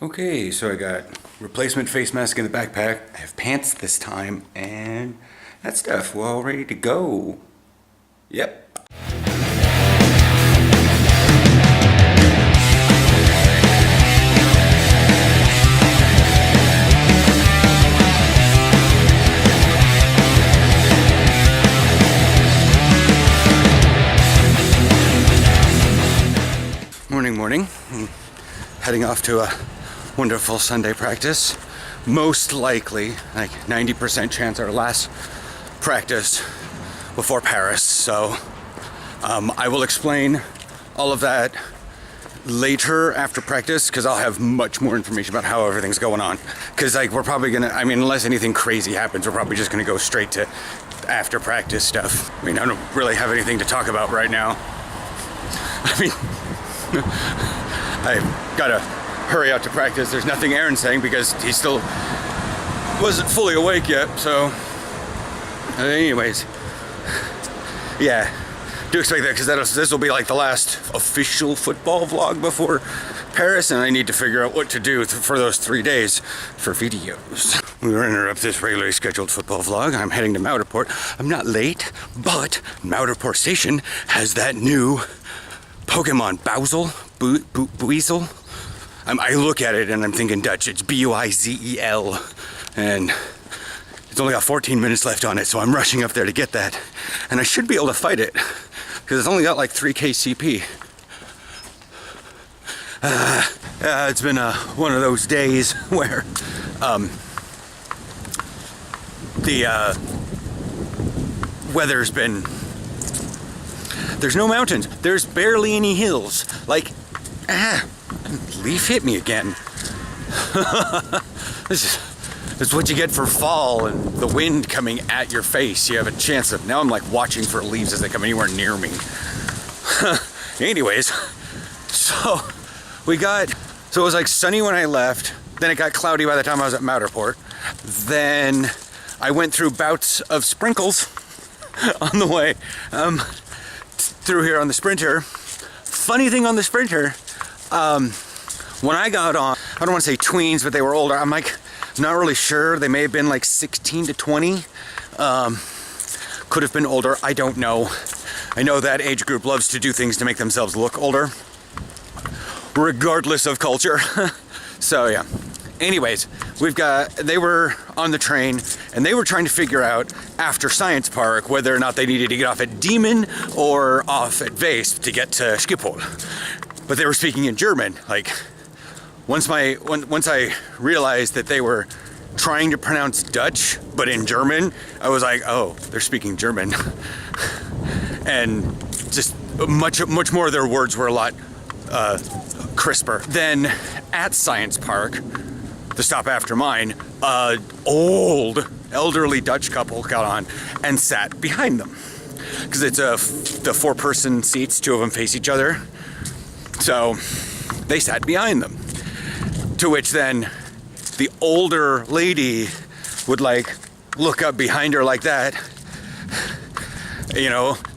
Okay, so I got replacement face mask in the backpack. I have pants this time, and that stuff, we're all ready to go. Yep. Morning. I'm heading off to a wonderful Sunday practice. Most likely, like 90% chance, our last practice before Paris. So I will explain all of that later after practice, because I'll have much more information about how everything's going on. Because we're probably gonna, unless anything crazy happens, we're probably just gonna go straight to after practice stuff. I don't really have anything to talk about right now. I gotta hurry out to practice. There's nothing Aaron's saying because he still wasn't fully awake yet. So, anyways, yeah, do expect that, because this will be like the last official football vlog before Paris, and I need to figure out what to do for those 3 days for videos. We will interrupt this regularly scheduled football vlog. I'm heading to Mouterport. I'm not late, but Mouterport Station has that new Pokemon Buizel. I look at it and I'm thinking Dutch. It's Buizel, and it's only got 14 minutes left on it, so I'm rushing up there to get that. And I should be able to fight it, because it's only got like 3k CP. It's been one of those days where the weather's been... There's no mountains. There's barely any hills. Leaf hit me again. This is what you get for fall and the wind coming at your face. You have a chance of... Now I'm like watching for leaves as they come anywhere near me. Anyways, so it was like sunny when I left. Then it got cloudy by the time I was at Mouterport. Then I went through bouts of sprinkles on the way through here on the Sprinter. Funny thing on the Sprinter, when I got on, I don't want to say tweens, but they were older. I'm like, not really sure. They may have been like 16 to 20. Could have been older. I don't know. I know that age group loves to do things to make themselves look older, regardless of culture. So yeah. Anyways, they were on the train, and they were trying to figure out after Science Park whether or not they needed to get off at Diemen or off at Weesp to get to Schiphol. But they were speaking in German. Once I realized that they were trying to pronounce Dutch, but in German, I was like, oh, they're speaking German. And just much more of their words were a lot crisper. Then at Science Park, the stop after mine, old elderly Dutch couple got on and sat behind them, because it's the 4-person seats, 2 of them face each other, so they sat behind them, to which then the older lady would look up behind her like that,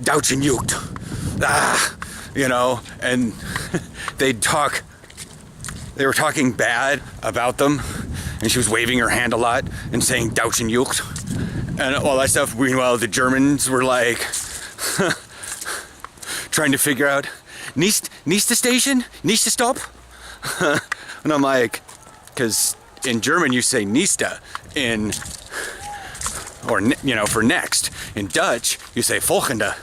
Deutschen Jugend, and they were talking bad about them, and she was waving her hand a lot and saying Deutschen Jugend and all that stuff. Meanwhile, the Germans were trying to figure out nächste Station, nächste Stop. And I'm like, because in German you say nächste, for next. In Dutch you say volgende,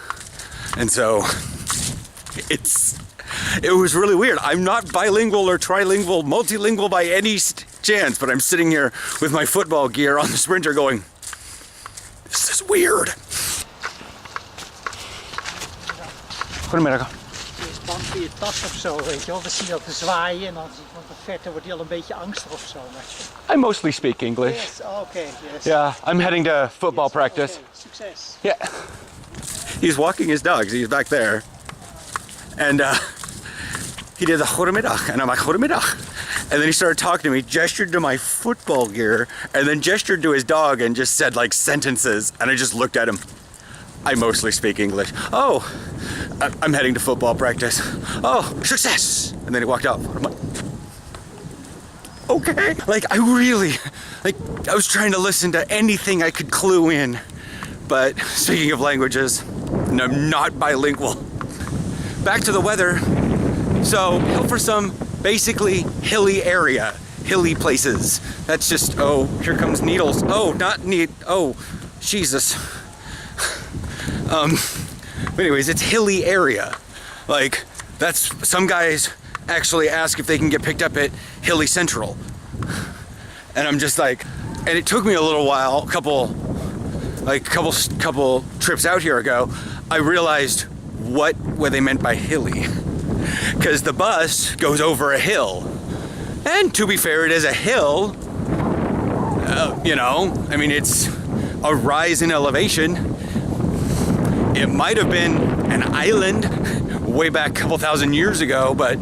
and so it was really weird. I'm not bilingual or trilingual, multilingual by any chance, but I'm sitting here with my football gear on the Sprinter going, this is weird. Goedemiddag. Je is bang voor je tas of zo, weet je wel. We zien dat te zwaaien en dan van de verte wordt hij al een beetje angstig of zo. I mostly speak English. Yes, okay, yes. Yeah, I'm heading to football practice. Okay. Success. Yeah. He's walking his dogs. He's back there. And he did the goedemiddag, and I'm like, goedemiddag. And then he started talking to me, gestured to my football gear, and then gestured to his dog and just said sentences, and I just looked at him. I mostly speak English. Oh, I'm heading to football practice. Oh, success! And then he walked off. okay? Like, I was trying to listen to anything I could clue in. But speaking of languages, I'm not bilingual. Back to the weather. So Hilversum, basically hilly area, hilly places. That's just, oh, here comes needles. Oh, not oh, Jesus. But anyways, it's hilly area. Like, that's, some guys actually ask if they can get picked up at Hilly Central. And I'm just like, and it took me a little while, a couple trips out here ago, I realized what they meant by hilly. Because the bus goes over a hill. And to be fair, it is a hill. You know, I mean, it's a rise in elevation. It might have been an island way back a couple thousand years ago, but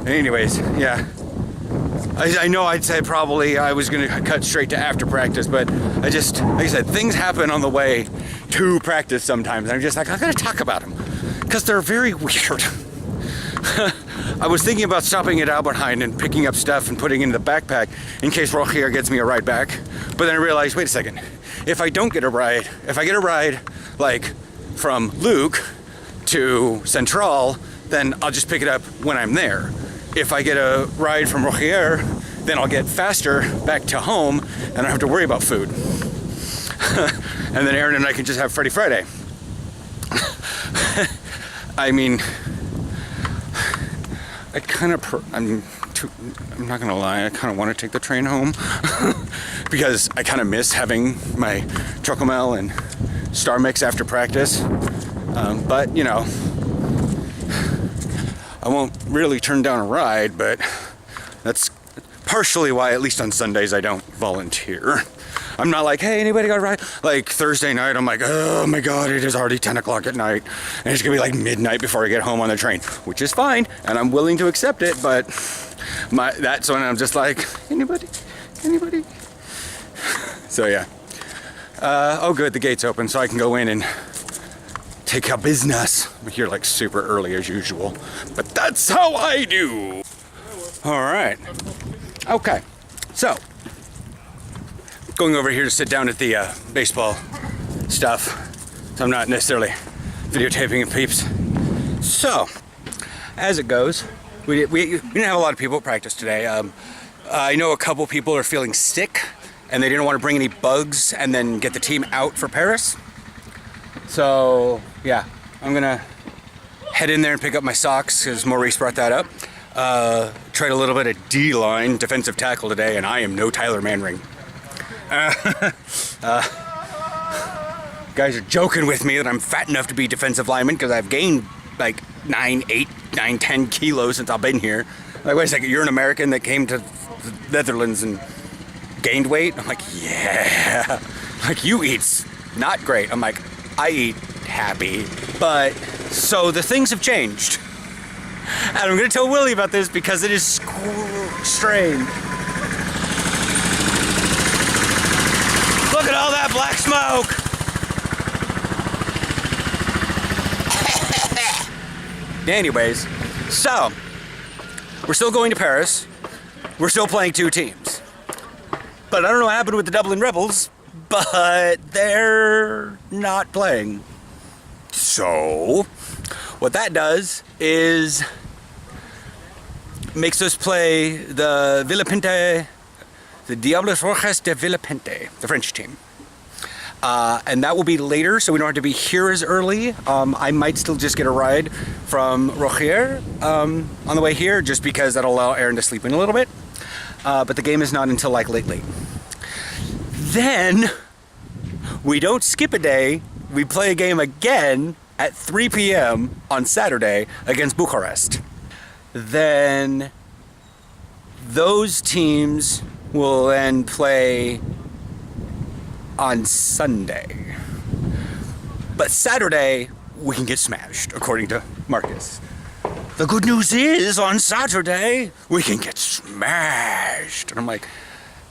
anyways, yeah. I know I'd say probably I was going to cut straight to after practice, but I just, like I said, things happen on the way to practice sometimes. I'm just like, I got to talk about them because they're very weird. I was thinking about stopping at Albert Heijn and picking up stuff and putting it in the backpack in case Rogier gets me a ride back. But then I realized, wait a second, if I get a ride like from Luke to Central, then I'll just pick it up when I'm there. If I get a ride from Rogier, then I'll get faster back to home and I don't have to worry about food. And then Aaron and I can just have Freddie Friday. I mean, I'm not gonna lie, I kind of want to take the train home because I kind of miss having my Trocomel and Star Mix after practice. But you know, I won't really turn down a ride, but that's partially why, at least on Sundays, I don't volunteer. I'm not like, hey, anybody got a ride? Like Thursday night, I'm like, oh my God, it is already 10 o'clock at night. And it's gonna be like midnight before I get home on the train, which is fine. And I'm willing to accept it, but that's when I'm just like, anybody? So yeah. Oh good, the gate's open so I can go in and take care of business. I'm here like super early as usual, but that's how I do. All right. Okay. So, going over here to sit down at the baseball stuff. So I'm not necessarily videotaping peeps. So, as it goes, we didn't have a lot of people at practice today. I know a couple people are feeling sick and they didn't want to bring any bugs and then get the team out for Paris. So yeah, I'm gonna head in there and pick up my socks because Maurice brought that up. Tried a little bit of D-line defensive tackle today, and I am no Tyler Manring. Guys are joking with me that I'm fat enough to be defensive lineman because I've gained like 10 kilos since I've been here. Like, wait a second, you're an American that came to the Netherlands and gained weight? I'm like, yeah. Like, you eat not great. I'm like, I eat happy. But, so the things have changed. And I'm going to tell Willie about this because it is strange. Look at all that black smoke! Anyways, so, we're still going to Paris. We're still playing two teams. But I don't know what happened with the Dublin Rebels, but they're not playing. So, what that does is makes us play the Villepinte, the Diables Rouges de Villepinte, the French team. And that will be later, so we don't have to be here as early. I might still just get a ride from Rogier on the way here, just because that'll allow Aaron to sleep in a little bit. But the game is not until like late. Then, we don't skip a day, we play a game again at 3 p.m. on Saturday against Bucharest. Then, those teams will then play on Sunday. But Saturday, we can get smashed, according to Marcus. The good news is, on Saturday, we can get smashed. And I'm like,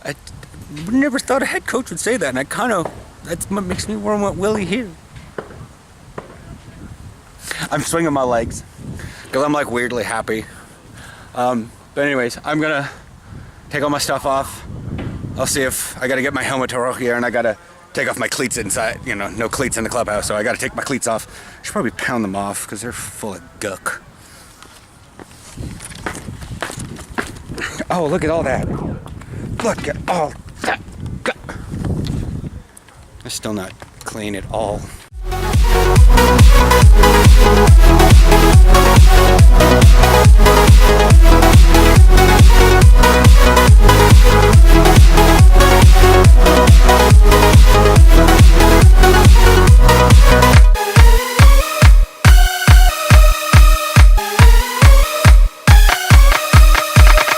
I never thought a head coach would say that, and that's what makes me want Willie here. I'm swinging my legs, because I'm like weirdly happy. But anyways, I'm gonna take all my stuff off. I'll see if I gotta get my helmet to here, and I gotta take off my cleats inside. You know, no cleats in the clubhouse, so I gotta take my cleats off. I should probably pound them off because they're full of guck. Oh, look at all that. Look at all that guck. It's still not clean at all.